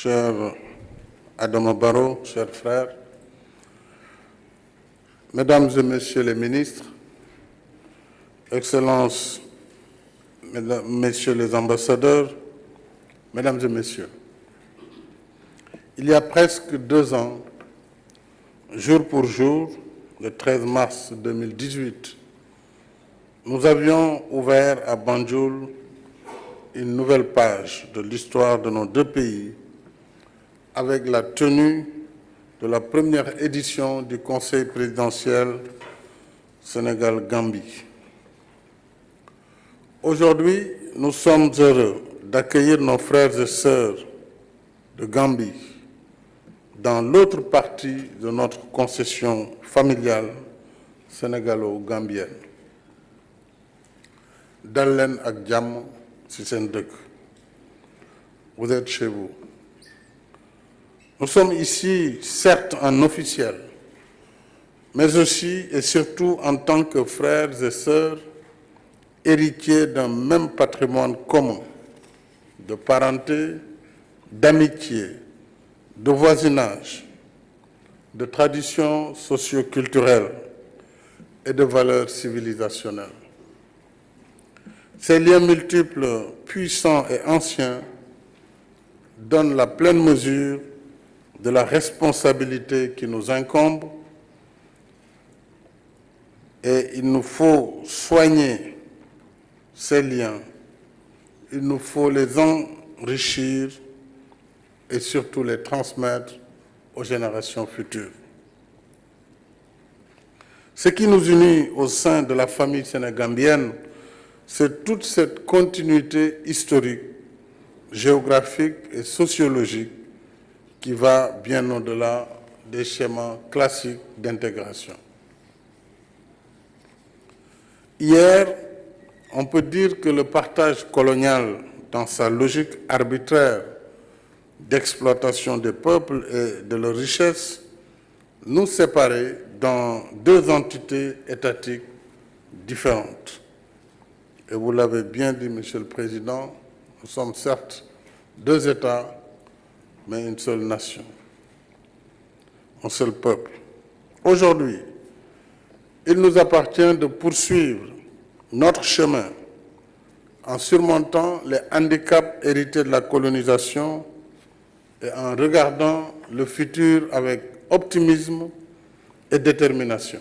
cher Adama Barrow, chers frères, Mesdames et Messieurs les ministres, Excellences, Messieurs les ambassadeurs, Mesdames et Messieurs, il y a presque 2 ans, jour pour jour, le 13 mars 2018, nous avions ouvert à Banjul une nouvelle page de l'histoire de nos 2 pays avec la tenue de la première édition du Conseil présidentiel Sénégal-Gambie. Aujourd'hui, nous sommes heureux d'accueillir nos frères et sœurs de Gambie dans l'autre partie de notre concession familiale sénégalo-gambienne. Dal leen ak jàmm ci seen dëkk. Vous êtes chez vous. Nous sommes ici, certes en officiel, mais aussi et surtout en tant que frères et sœurs héritiers d'un même patrimoine commun, de parenté, d'amitié, de voisinage, de traditions socio-culturelles et de valeurs civilisationnelles. Ces liens multiples, puissants et anciens donnent la pleine mesure de la responsabilité qui nous incombe et il nous faut soigner ces liens, il nous faut les enrichir et surtout les transmettre aux générations futures. Ce qui nous unit au sein de la famille sénégambienne, c'est toute cette continuité historique, géographique et sociologique qui va bien au-delà des schémas classiques d'intégration. Hier, on peut dire que le partage colonial, dans sa logique arbitraire d'exploitation des peuples et de leurs richesses, nous séparait dans 2 entités étatiques différentes. Et vous l'avez bien dit, Monsieur le Président, nous sommes certes 2 États, mais une seule nation, un seul peuple. Aujourd'hui, il nous appartient de poursuivre notre chemin en surmontant les handicaps hérités de la colonisation et en regardant le futur avec optimisme et détermination.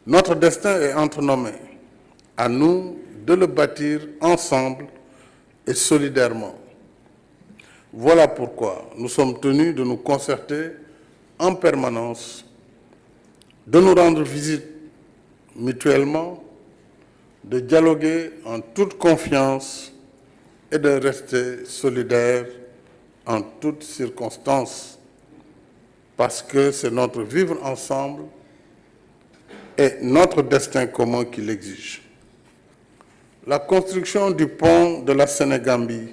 Notre destin est entre nos mains. À nous de le bâtir ensemble et solidairement. Voilà pourquoi nous sommes tenus de nous concerter en permanence, de nous rendre visite mutuellement, de dialoguer en toute confiance et de rester solidaires en toutes circonstances, parce que c'est notre vivre ensemble et notre destin commun qui l'exige. La construction du pont de la Sénégambie,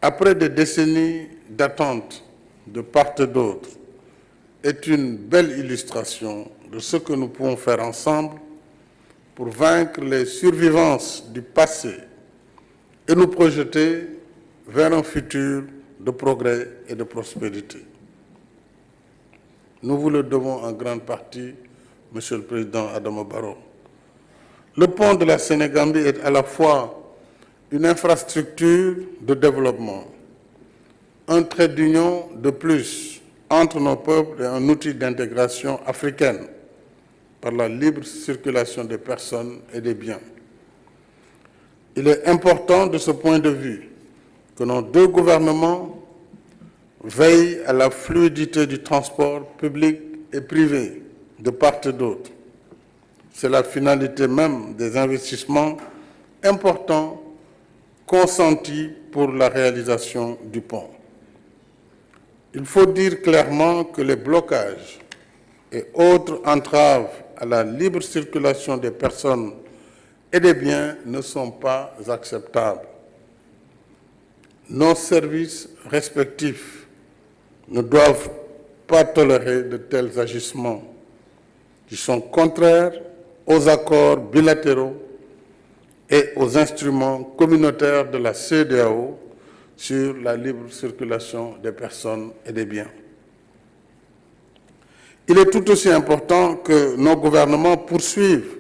après des décennies d'attente de part et d'autre, est une belle illustration de ce que nous pouvons faire ensemble pour vaincre les survivances du passé et nous projeter vers un futur de progrès et de prospérité. Nous vous le devons en grande partie, Monsieur le Président Adama Barrow. Le pont de la Sénégambie est à la fois une infrastructure de développement, un trait d'union de plus entre nos peuples et un outil d'intégration africaine par la libre circulation des personnes et des biens. Il est important de ce point de vue que nos 2 gouvernements veillent à la fluidité du transport public et privé de part et d'autre. C'est la finalité même des investissements importants consentis pour la réalisation du pont. Il faut dire clairement que les blocages et autres entraves à la libre circulation des personnes et des biens ne sont pas acceptables. Nos services respectifs ne doivent pas tolérer de tels agissements qui sont contraires aux accords bilatéraux et aux instruments communautaires de la CEDEAO sur la libre circulation des personnes et des biens. Il est tout aussi important que nos gouvernements poursuivent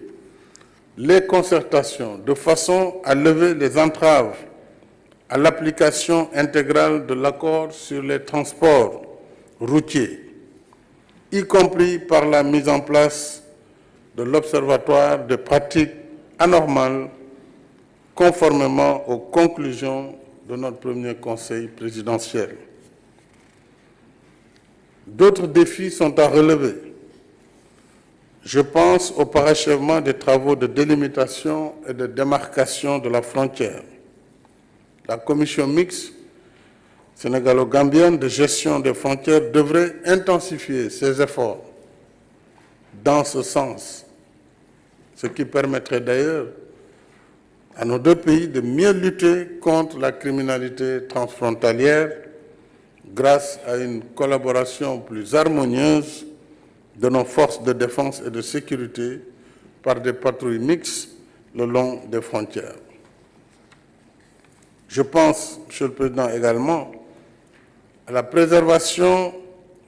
les concertations de façon à lever les entraves à l'application intégrale de l'accord sur les transports routiers, y compris par la mise en place de l'Observatoire de pratiques anormales conformément aux conclusions de notre premier Conseil présidentiel. D'autres défis sont à relever. Je pense au parachèvement des travaux de délimitation et de démarcation de la frontière. La commission mixte sénégalo-gambienne de gestion des frontières devrait intensifier ses efforts dans ce sens, ce qui permettrait d'ailleurs à nos deux pays de mieux lutter contre la criminalité transfrontalière grâce à une collaboration plus harmonieuse de nos forces de défense et de sécurité par des patrouilles mixtes le long des frontières. Je pense, Monsieur le Président, également à la préservation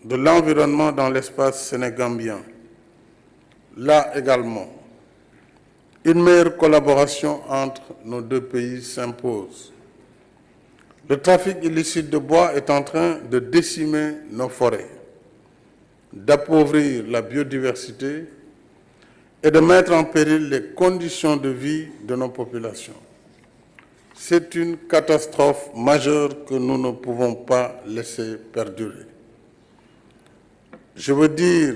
de l'environnement dans l'espace sénégambien. Là également, une meilleure collaboration entre nos deux pays s'impose. Le trafic illicite de bois est en train de décimer nos forêts, d'appauvrir la biodiversité et de mettre en péril les conditions de vie de nos populations. C'est une catastrophe majeure que nous ne pouvons pas laisser perdurer. Je veux dire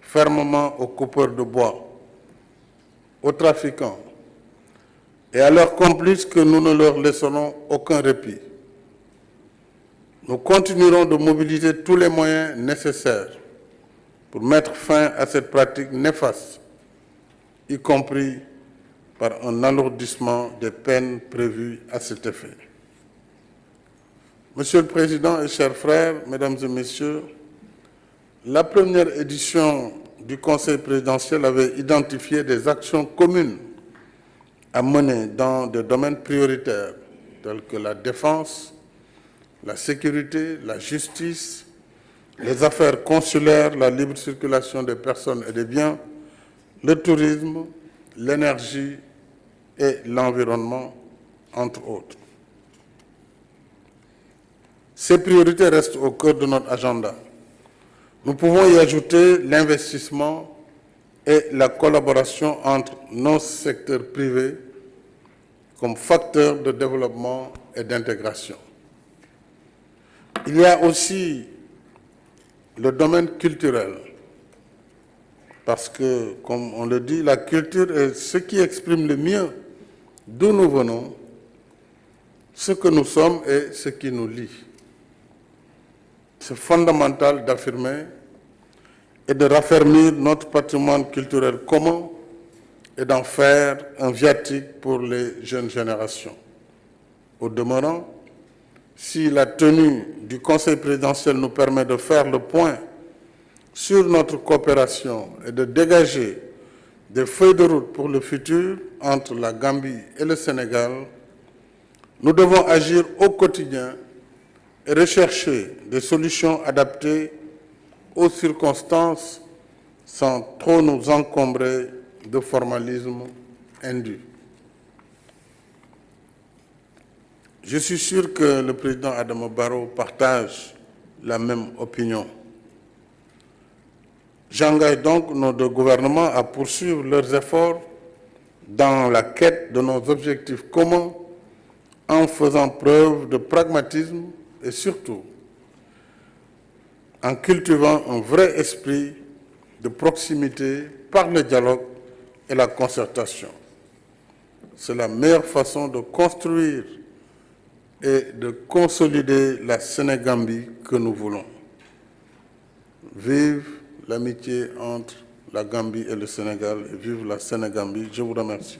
fermement aux coupeurs de bois, aux trafiquants et à leurs complices que nous ne leur laisserons aucun répit. Nous continuerons de mobiliser tous les moyens nécessaires pour mettre fin à cette pratique néfaste, y compris par un alourdissement des peines prévues à cet effet. Monsieur le Président et chers frères, Mesdames et Messieurs, la première édition du Conseil présidentiel avait identifié des actions communes à mener dans des domaines prioritaires tels que la défense, la sécurité, la justice, les affaires consulaires, la libre circulation des personnes et des biens, le tourisme, l'énergie et l'environnement, entre autres. Ces priorités restent au cœur de notre agenda. Nous pouvons y ajouter l'investissement et la collaboration entre nos secteurs privés comme facteurs de développement et d'intégration. Il y a aussi le domaine culturel, parce que, comme on le dit, la culture est ce qui exprime le mieux d'où nous venons, ce que nous sommes et ce qui nous lie. C'est fondamental d'affirmer et de raffermir notre patrimoine culturel commun et d'en faire un viatique pour les jeunes générations. Au demeurant, si la tenue du Conseil présidentiel nous permet de faire le point sur notre coopération et de dégager des feuilles de route pour le futur entre la Gambie et le Sénégal, nous devons agir au quotidien et rechercher des solutions adaptées aux circonstances sans trop nous encombrer de formalisme indu. Je suis sûr que le président Adama Barrow partage la même opinion. J'engage donc nos deux gouvernements à poursuivre leurs efforts dans la quête de nos objectifs communs en faisant preuve de pragmatisme et surtout en cultivant un vrai esprit de proximité par le dialogue et la concertation. C'est la meilleure façon de construire et de consolider la Sénégambie que nous voulons. Vive l'amitié entre la Gambie et le Sénégal et vive la Sénégambie. Je vous remercie.